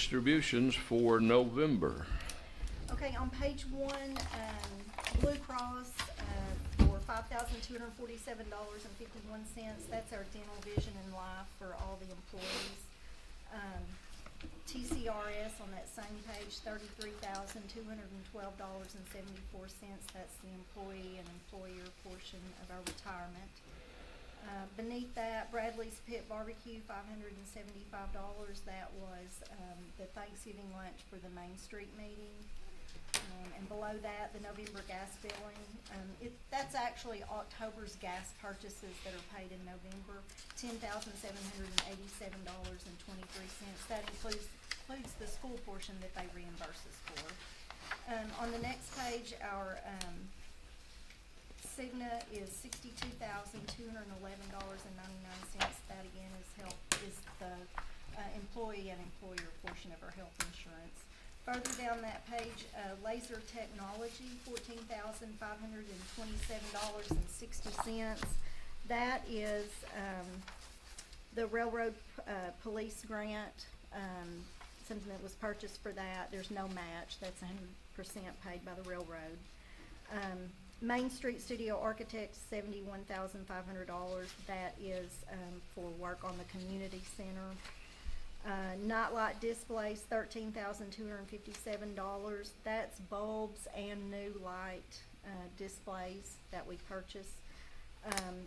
Distributions for November. Okay, on page one, Blue Cross, for $5,247.51. That's our dental, vision, and life for all the employees. TCRS on that same page, $33,212.74. That's the employee and employer portion of our retirement. Beneath that, Bradley's Pit Barbecue, $575. That was the Thanksgiving lunch for the Main Street meeting. And below that, the November gas billing. That's actually October's gas purchases that are paid in November, $10,787.23. That includes the school portion that they reimburse us for. On the next page, our Cigna is $62,211.99. That again is the employee and employer portion of our health insurance. Further down that page, Laser Technology, $14,527.60. That is the railroad police grant, something that was purchased for that. There's no match. That's 100% paid by the railroad. Main Street Studio Architects, $71,500. That is for work on the community center. Nightlight Displays, $13,257. That's bulbs and new light displays that we purchase.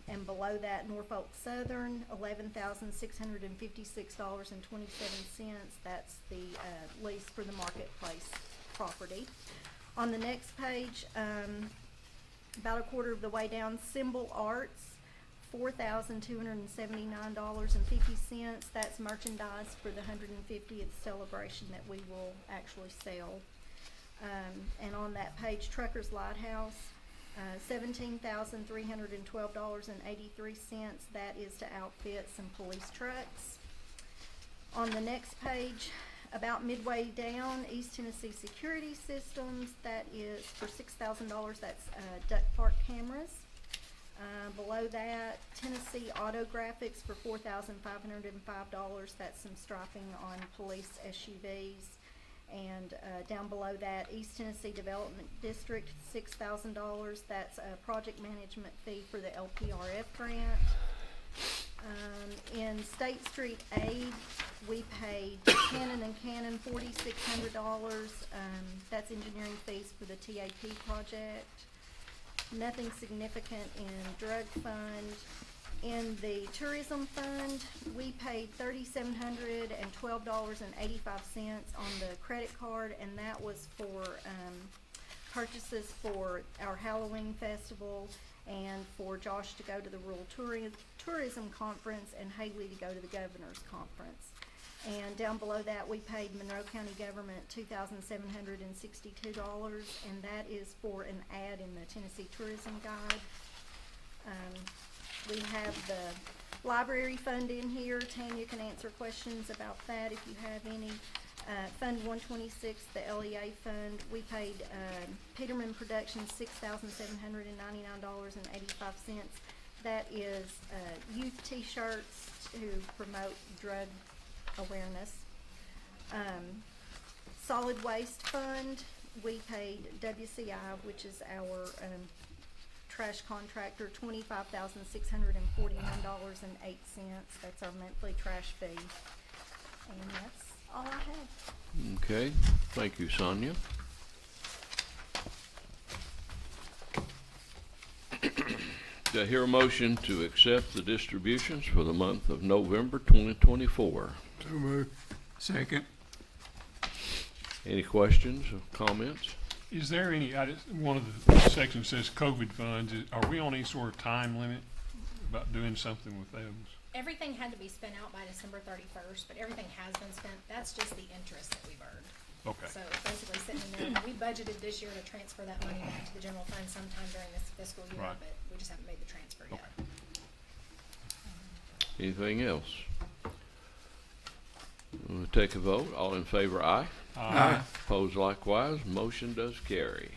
And below that, Norfolk Southern, $11,656.27. That's the lease for the marketplace property. On the next page, about a quarter of the way down, Symbol Arts, $4,279.50. That's merchandise for the 150th celebration that we will actually sell. And on that page, Trucker's Lighthouse, $17,312.83. That is to outfit some police trucks. On the next page, about midway down, East Tennessee Security Systems. That is for $6,000. That's duck park cameras. Below that, Tennessee Auto Graphics for $4,505. That's some striping on police SUVs. And down below that, East Tennessee Development District, $6,000. That's a project management fee for the LPRF grant. In State Street Aid, we paid Cannon & Cannon $4,600. That's engineering fees for the TAP project. Nothing significant in drug fund. In the tourism fund, we paid $3,712.85 on the credit card, and that was for purchases for our Halloween festival and for Josh to go to the Rural Tourism Conference and Haley to go to the Governor's Conference. And down below that, we paid Monroe County Government $2,762, and that is for an ad in the Tennessee Tourism Guide. We have the library fund in here. Tanya can answer questions about that if you have any. Fund 126, the LEA fund, we paid Peterman Productions $6,799.85. That is youth t-shirts to promote drug awareness. Solid Waste Fund, we paid WCI, which is our trash contractor, $25,649.08. That's our monthly trash fee. And that's all I have. Okay, thank you, Sonia. Do I hear a motion to accept the distributions for the month of November 2024? So moved. Second. Any questions or comments? Is there any, one of the sections says COVID funds, are we on any sort of time limit about doing something with those? Everything had to be spent out by December 31st, but everything has been spent. That's just the interest that we've earned. Okay. So it's basically sitting in there. We budgeted this year to transfer that money back to the general fund sometime during this fiscal year, Right. but we just haven't made the transfer yet. Okay. Anything else? We'll take a vote. All in favor, aye. Aye. Opposed likewise. Motion does carry.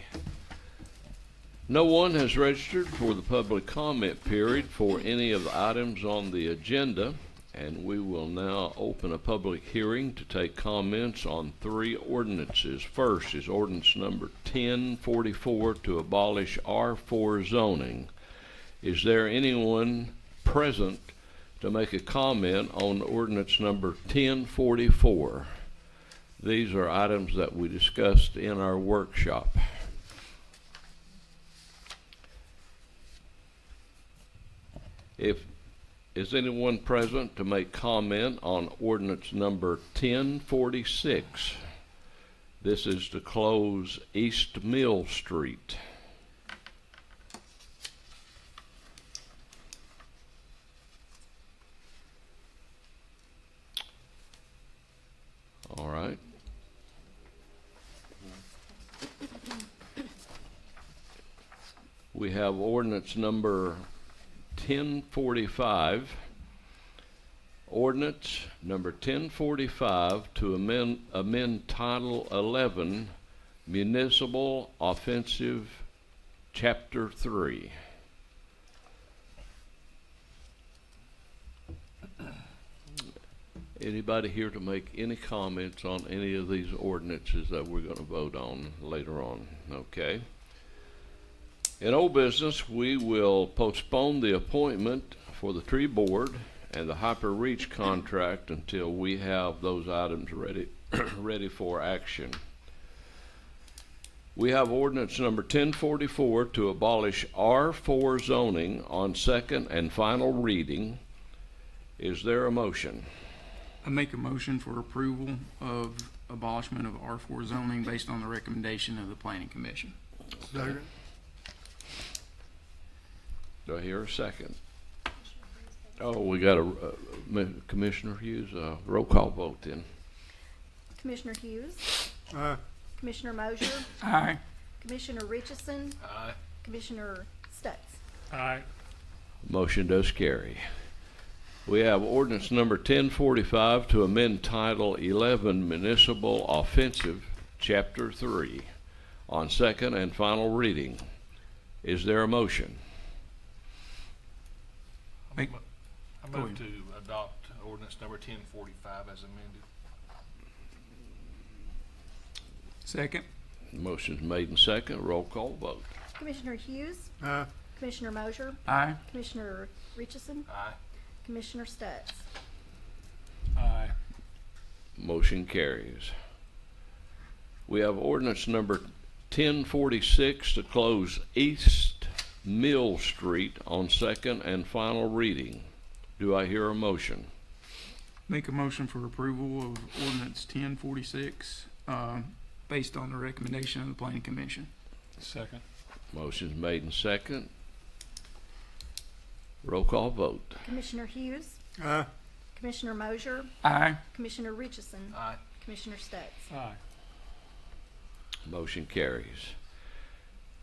No one has registered for the public comment period for any of the items on the agenda, And we will now open a public hearing to take comments on 3 ordinances. First is ordinance number 1044 to abolish R4 zoning. Is there anyone present to make a comment on ordinance number 1044? These are items that we discussed in our workshop. Is anyone present to make comment on ordinance number 1046? This is to close East Mill Street. All right. We have ordinance number 1045. Ordinance number 1045 to amend Title 11 Municipal Offensive Chapter 3. Anybody here to make any comments on any of these ordinances that we're going to vote on later on? Okay. In old business, we will postpone the appointment for the tree board and the Hyper Reach contract until we have those items ready for action. We have ordinance number 1044 to abolish R4 zoning on second and final reading. Is there a motion? I make a motion for approval of abolishment of R4 zoning based on the recommendation of the Planning Commission. Second. Do I hear a second? Oh, we got a Commissioner Hughes, roll call vote then. Commissioner Hughes, Aye. Commissioner Mosier, Aye. Commissioner Richardson, Aye. Commissioner Stutz. Aye. Motion does carry. We have ordinance number 1045 to amend Title 11 Municipal Offensive Chapter 3 on second and final reading. Is there a motion? Make- I Go move ahead. to adopt ordinance number 1045 as amended. Second. Motion's made and second. Roll call vote. Commissioner Hughes, Aye. Commissioner Mosier, Aye. Commissioner Richardson, Aye. Commissioner Stutz. Aye. Motion carries. We have ordinance number 1046 to close East Mill Street on second and final reading. Do I hear a motion? Make a motion for approval of ordinance 1046 based on the recommendation of the Planning Commission. Second. Motion's made and second. Roll call vote. Commissioner Hughes, Aye. Commissioner Mosier, Aye. Commissioner Richardson, Aye. Commissioner Stutz. Aye. Motion carries.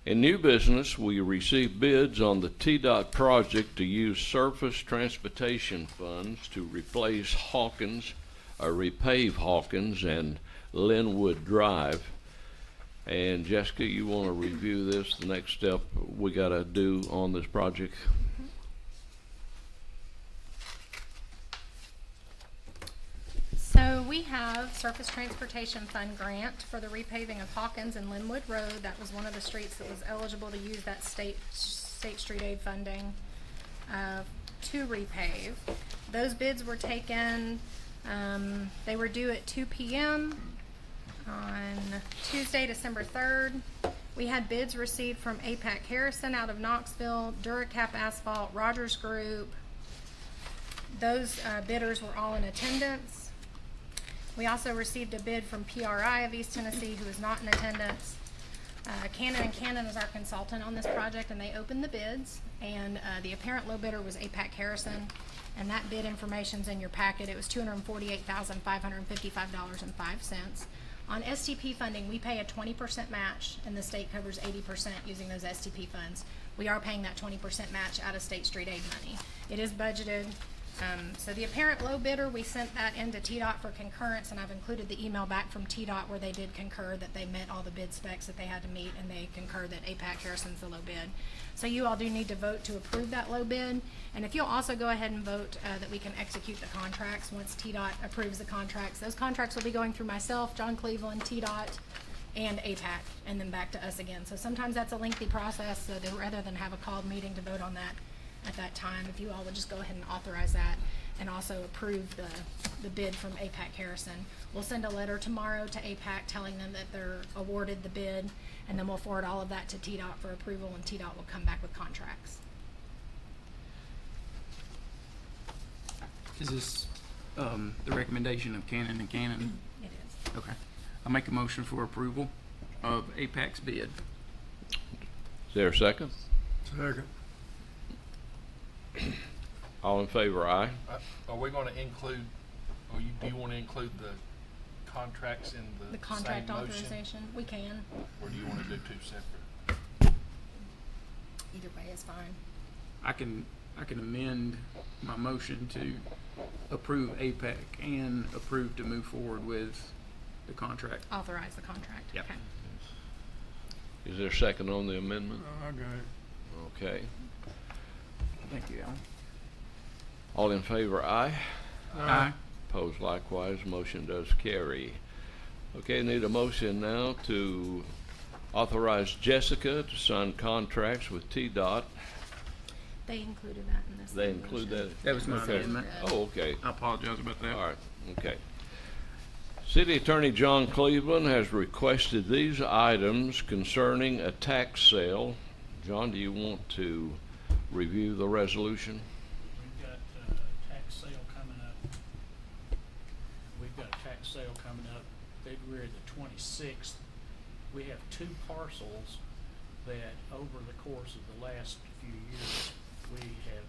In new business, we received bids on the TDOT project to use surface transportation funds to replace repave Hawkins and Linwood Drive. And Jessica, you want to review this, the next step we got to do on this project? So we have Surface Transportation Fund grant for the repaving of Hawkins and Linwood Road. That was one of the streets that was eligible to use that state street aid funding to repave. Those bids were taken, they were due at 2 p.m. on Tuesday, December 3rd. We had bids received from APAC Harrison out of Knoxville, Duracap Asphalt, Rogers Group. Those bidders were all in attendance. We also received a bid from PRI of East Tennessee, who is not in attendance. Cannon & Cannon is our consultant on this project, and they opened the bids, and the apparent low bidder was APAC Harrison, and that bid information's in your packet. It was $248,555.05. On STP funding, we pay a 20% match, and the state covers 80% using those STP funds. We are paying that 20% match out of state street aid money. It is budgeted So the apparent low bidder, we sent that into TDOT for concurrence, and I've included the email back from TDOT where they did concur that they met all the bid specs that they had to meet, and they concur that APAC Harrison's the low bid. So you all do need to vote to approve that low bid, and if you'll also go ahead and vote that we can execute the contracts once TDOT approves the contracts. Those contracts will be going through myself, John Cleveland, TDOT, and APAC, and then back to us again. So sometimes that's a lengthy process, so that rather than have a called meeting to vote on that at that time, if you all would just go ahead and authorize that and also approve the bid from APAC Harrison. We'll send a letter tomorrow to APAC telling them that they're awarded the bid, and then we'll forward all of that to TDOT for approval, and TDOT will come back with contracts. Is this, the recommendation of Cannon and Cannon? It is. Okay. I make a motion for approval of APAC's bid. Is there a second? Second. All in favor, aye. Are we gonna include, do you wanna include the contracts in the The contract same motion? authorization, we can. Or do you wanna do two separate? Either way is fine. I can amend my motion to approve APAC and approve to move forward with the contract. Authorize the contract. Yep. Okay. Is there a second on the amendment? I got it. Okay. Thank you, Alan. All in favor, aye. Aye. Opposed likewise, motion does carry. Okay, need a motion now to authorize Jessica to sign contracts with TDOT. They included that in this. They include that? That was my Okay. amendment. Oh, okay. I apologize about that. All right, okay. City Attorney John Cleveland has requested these items concerning a tax sale. John, do you want to review the resolution? We've got tax sale coming up. We've got a tax sale coming up February the 26th. We have two parcels that over the course of the last few years, we have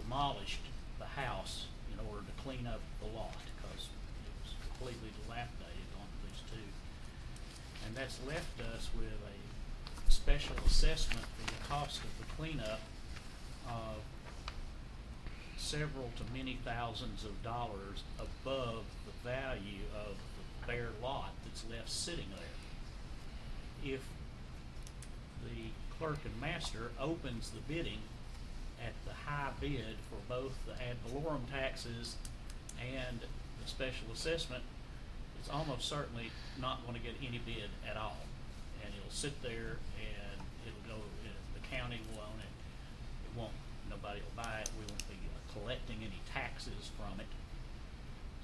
demolished the house in order to clean up the lot because it was completely dilapidated on these two. And that's left us with a special assessment for the cost of the cleanup of several to many thousands of dollars above the value of the bare lot that's left sitting there. If the clerk and master opens the bidding at the high bid for both the ad valorem taxes and the special assessment, it's almost certainly not going to get any bid at all. And it'll sit there and it'll go, the county will own it. It won't, nobody will buy it. We won't be collecting any taxes from it.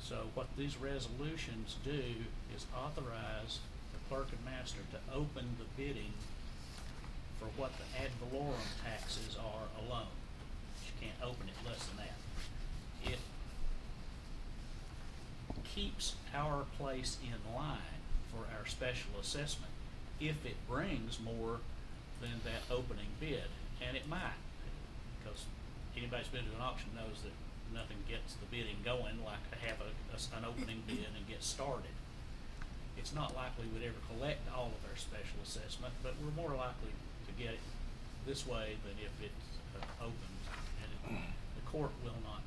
So what these resolutions do is authorize the clerk and master to open the bidding for what the ad valorem taxes are alone. You can't open it less than that. It keeps our place in line for our special assessment if it brings more than that opening bid, and it might, because anybody who's been to an auction knows that nothing gets the bidding going like to have an opening bid and get started. It's not likely we'd ever collect all of our special assessment, but we're more likely to get it this way than if it's opened. And the court will not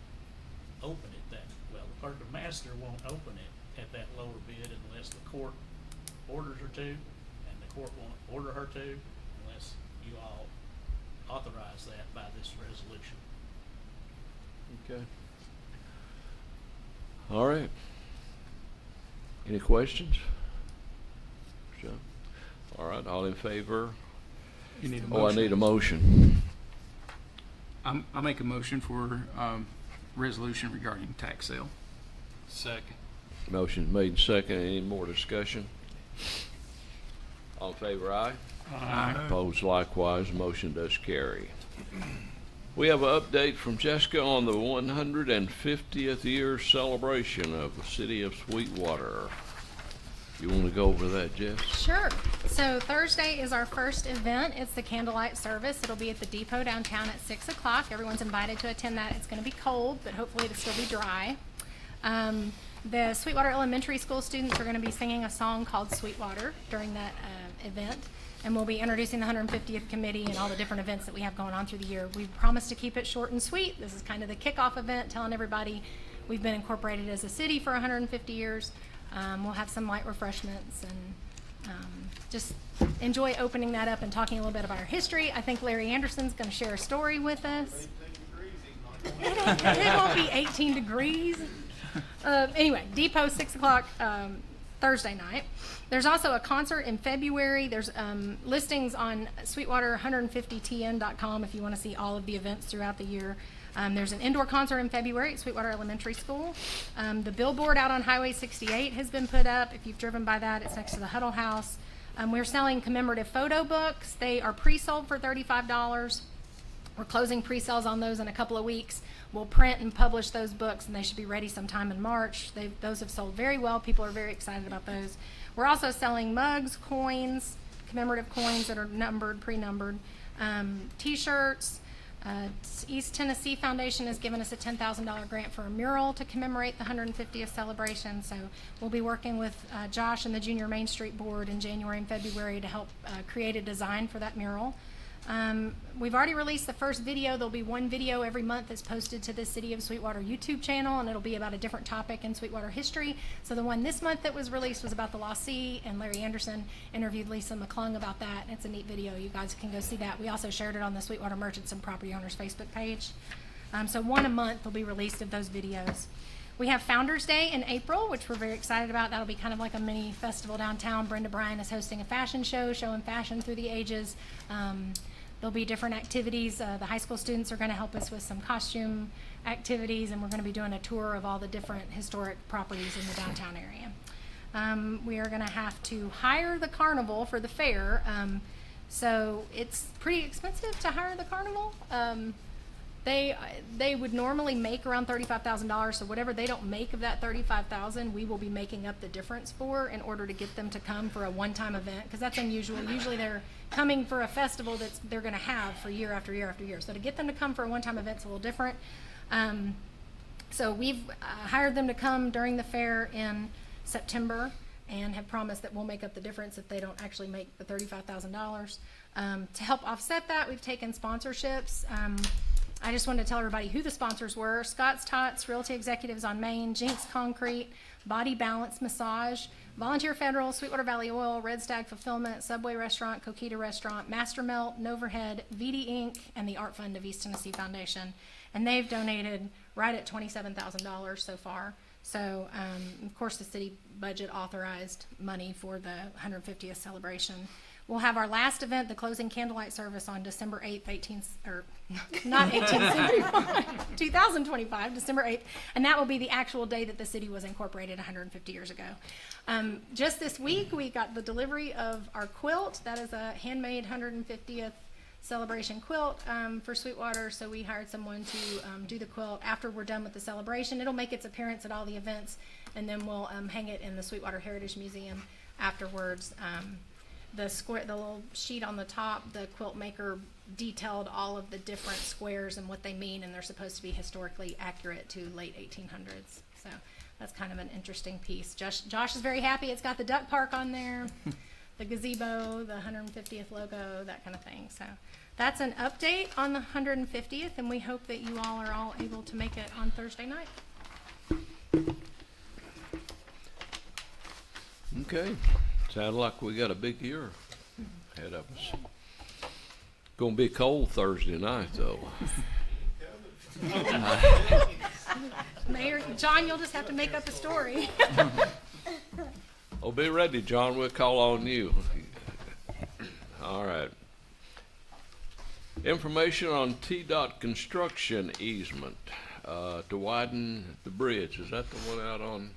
open it that, well, the clerk of master won't open it at that lower bid unless the court orders her to, and the court won't order her to unless you all authorize that by this resolution. Okay. All right. Any questions? John? All right, all in favor? You need a Oh, I motion. need a motion. I make a motion for, resolution regarding tax sale. Second. Motion made and second. Any more discussion? All in favor, aye. Aye. Opposed likewise, motion does carry. We have an update from Jessica on the 150th year celebration of the City of Sweetwater. You want to go over that, Jess? Sure. So Thursday is our first event. It's the candlelight service. It'll be at the depot downtown at 6 o'clock. Everyone's invited to attend that. It's going to be cold, but hopefully it'll still be dry. The Sweetwater Elementary School students are going to be singing a song called Sweetwater during that event. And we'll be introducing the 150th committee and all the different events that we have going on through the year. We promised to keep it short and sweet. This is kind of the kickoff event, telling everybody we've been incorporated as a city for 150 years. We'll have some light refreshments and just enjoy opening that up and talking a little bit about our history. I think Larry Anderson's going to share a story with us. It won't be 18 degrees. Anyway, Depot, 6 o'clock Thursday night. There's also a concert in February. There's listings on Sweetwater150tn.com if you want to see all of the events throughout the year. There's an indoor concert in February at Sweetwater Elementary School. The billboard out on Highway 68 has been put up. If you've driven by that, it's next to the Huddle House. We're selling commemorative photo books. They are pre-sold for $35. We're closing pre-sales on those in a couple of weeks. We'll print and publish those books, and they should be ready sometime in March. Those have sold very well. People are very excited about those. We're also selling mugs, coins, commemorative coins that are numbered, pre-numbered, T-shirts. East Tennessee Foundation has given us a $10,000 grant for a mural to commemorate the 150th celebration. So we'll be working with Josh and the Junior Main Street Board in January and February to help create a design for that mural. We've already released the first video. There'll be one video every month that's posted to the City of Sweetwater YouTube channel, and it'll be about a different topic in Sweetwater history. So the one this month that was released was about the Lost Sea, and Larry Anderson interviewed Lisa McClung about that. It's a neat video. You guys can go see that. We also shared it on the Sweetwater Merchants and Property Owners Facebook page. So one a month will be released of those videos. We have Founders Day in April, which we're very excited about. That'll be kind of like a mini festival downtown. Brenda Bryan is hosting a fashion show, showing fashion through the ages. There'll be different activities. The high school students are going to help us with some costume activities, and we're going to be doing a tour of all the different historic properties in the downtown area. We are going to have to hire the carnival for the fair. So it's pretty expensive to hire the carnival. They would normally make around $35,000, so whatever they don't make of that $35,000, we will be making up the difference for in order to get them to come for a one-time event, because that's unusual. Usually they're coming for a festival that they're going to have for year after year after year. So to get them to come for a one-time event is a little different. So we've hired them to come during the fair in September and have promised that we'll make up the difference if they don't actually make the $35,000. To help offset that, we've taken sponsorships. I just wanted to tell everybody who the sponsors were. Scott's Tots, Realty Executives on Main, Jinx Concrete, Body Balance Massage, Volunteer Federal, Sweetwater Valley Oil, Red Stag Fulfillment, Subway Restaurant, Coquita Restaurant, Master Melt, Noverhead, VD Inc., and the Art Fund of East Tennessee Foundation. And they've donated right at $27,000 so far. So, of course, the city budget authorized money for the 150th celebration. We'll have our last event, the closing candlelight service, on December 8th, 2025, December 8th, and that will be the actual day that the city was incorporated 150 years ago. Just this week, we got the delivery of our quilt. That is a handmade 150th celebration quilt for Sweetwater, so we hired someone to do the quilt after we're done with the celebration. It'll make its appearance at all the events, and then we'll hang it in the Sweetwater Heritage Museum afterwards. The little sheet on the top, the quilt maker detailed all of the different squares and what they mean, and they're supposed to be historically accurate to late 1800s. So that's kind of an interesting piece. Josh is very happy. It's got the duck park on there, the gazebo, the 150th logo, that kind of thing. So that's an update on the 150th, and we hope that you all are all able to make it on Thursday night. Okay. Sounds like we got a big year ahead of us. Gonna be cold Thursday night, though. Mayor John, you'll just have to make up a story. Oh, be ready, John. We'll call on you. All right. Information on TDOT construction easement to widen the bridge. Is that the one out on?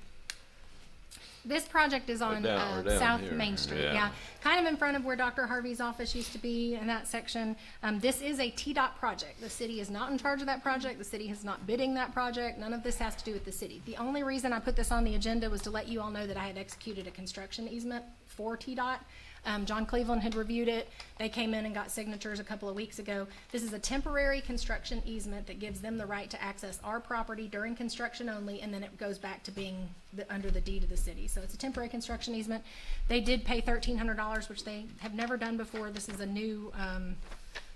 This project is on down South here. Main Street, Yeah. yeah. Kind of in front of where Dr. Harvey's office used to be in that section. This is a TDOT project. The city is not in charge of that project. The city is not bidding that project. None of this has to do with the city. The only reason I put this on the agenda was to let you all know that I had executed a construction easement for TDOT. John Cleveland had reviewed it. They came in and got signatures a couple of weeks ago. This is a temporary construction easement that gives them the right to access our property during construction only, and then it goes back to being under the deed of the city. So it's a temporary construction easement. They did pay $1,300, which they have never done before. This is a new,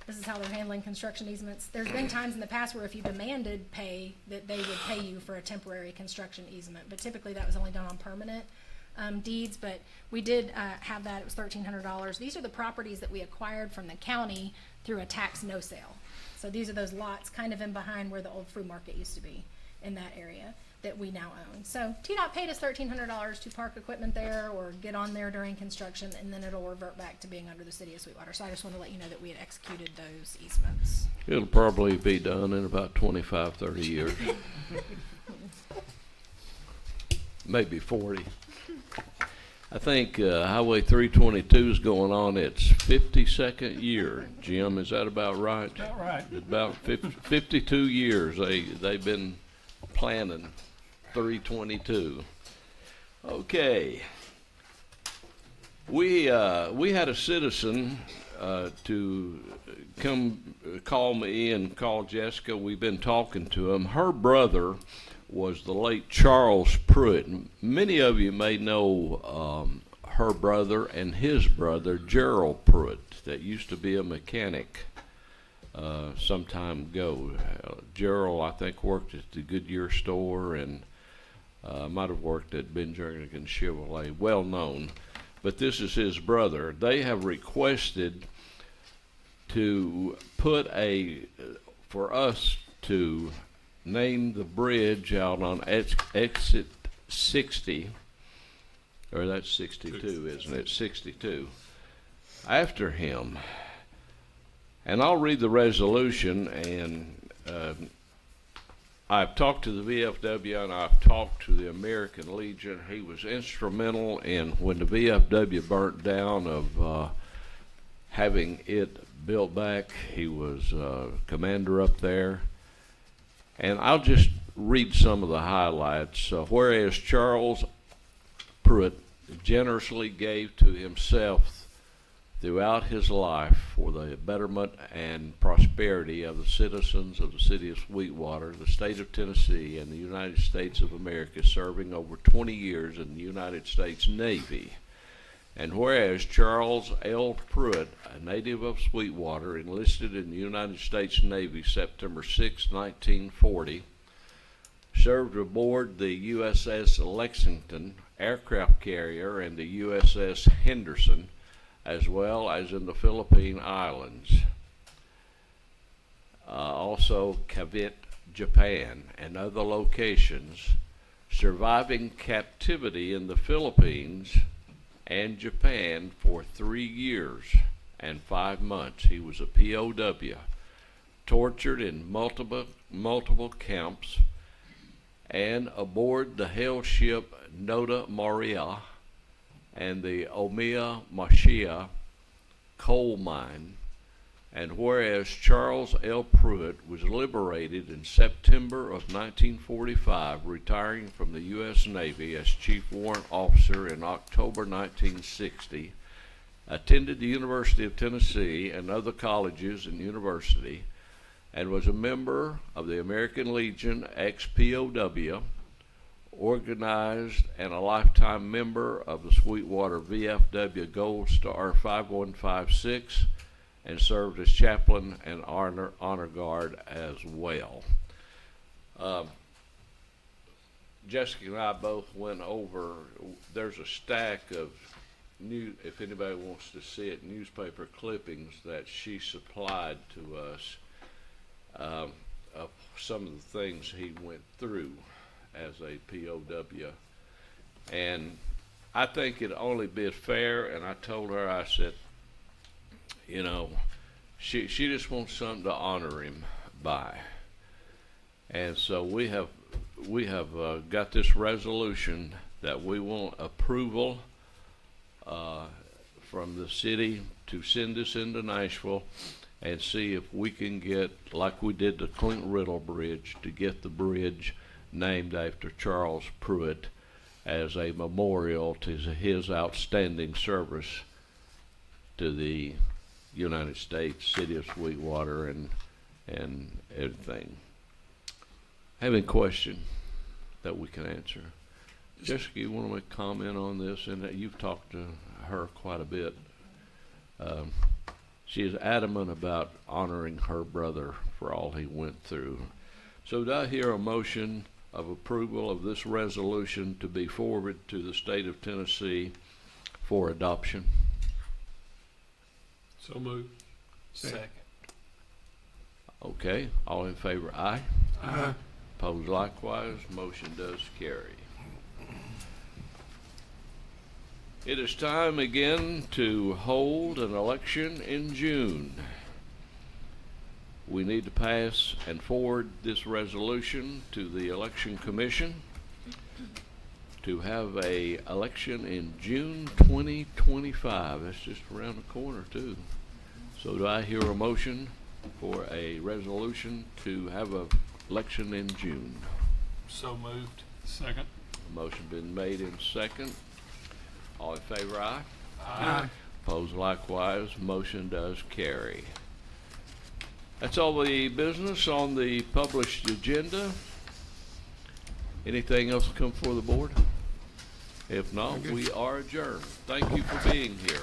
this is how they're handling construction easements. There's been times in the past where if you demanded pay, that they would pay you for a temporary construction easement, but typically that was only done on permanent deeds. But we did have that. It was $1,300. These are the properties that we acquired from the county through a tax no sale. So these are those lots kind of in behind where the old fruit market used to be, in that area, that we now own. So TDOT paid us $1,300 to park equipment there or get on there during construction, and then it'll revert back to being under the City of Sweetwater. So I just want to let you know that we had executed those easements. It'll probably be done in about 25, 30 years. Maybe 40. I think Highway 322 is going on its 52nd year. Jim, is that about right? About right. About 52 years they've been planning 322. Okay. We had a citizen to come call me and call Jessica. We've been talking to him. Her brother was the late Charles Pruitt. Many of you may know her brother and his brother, Gerald Pruitt, that used to be a mechanic some time ago. Gerald, I think, worked at the Goodyear store and might have worked at Ben Jernigan Chevrolet, well known. But this is his brother. They have requested to put for us to name the bridge out on exit 60, or that's 62, isn't it? 62, after him. And I'll read the resolution, and I've talked to the VFW and I've talked to the American Legion. He was instrumental in, when the VFW burnt down, of having it built back. He was commander up there. And I'll just read some of the highlights. Whereas Charles Pruitt generously gave to himself throughout his life for the betterment and prosperity of the citizens of the City of Sweetwater, the state of Tennessee, and the United States of America, serving over 20 years in the United States Navy. And whereas Charles L. Pruitt, a native of Sweetwater, enlisted in the United States Navy September 6, 1940, served aboard the USS Lexington aircraft carrier and the USS Henderson, as well as in the Philippine Islands, also Cavite, Japan, and other locations, surviving captivity in the Philippines and Japan for 3 years and 5 months. He was a POW, tortured in multiple camps, and aboard the hell ship Nota Maria and the Omiya Mashia coal mine. And whereas Charles L. Pruitt was liberated in September of 1945, retiring from the U.S. Navy as Chief Warrant Officer in October 1960, attended the University of Tennessee and other colleges and university, and was a member of the American Legion ex-POW, organized and a lifetime member of the Sweetwater VFW Gold Star 5156, and served as chaplain and honor guard as well. Jessica and I both went over, there's a stack of if anybody wants to see it, newspaper clippings that she supplied to us of some of the things he went through as a POW. And I think it'd only be fair, and I told her, I said, you know, she just wants something to honor him by. And so we have got this resolution that we want approval from the city to send this into Nashville and see if we can get, like we did the Clint Riddle Bridge, to get the bridge named after Charles Pruitt as a memorial to his outstanding service to the United States, City of Sweetwater, and everything. Have any question that we can answer? Jessica, you want to make a comment on this? And you've talked to her quite a bit. She is adamant about honoring her brother for all he went through. So do I hear a motion of approval of this resolution to be forwarded to the state of Tennessee for adoption? So moved. Second. Okay, all in favor, aye. Aye. Opposed likewise, motion does carry. It is time again to hold an election in June. We need to pass and forward this resolution to the Election Commission to have a election in June 2025. That's just around the corner too. So do I hear a motion for a resolution to have a election in June? So moved. Second. Motion been made in second. All in favor, aye. Aye. Opposed likewise, motion does carry. That's all the business on the published agenda. Anything else to come before the board? If not, we are adjourned. Thank you for being here.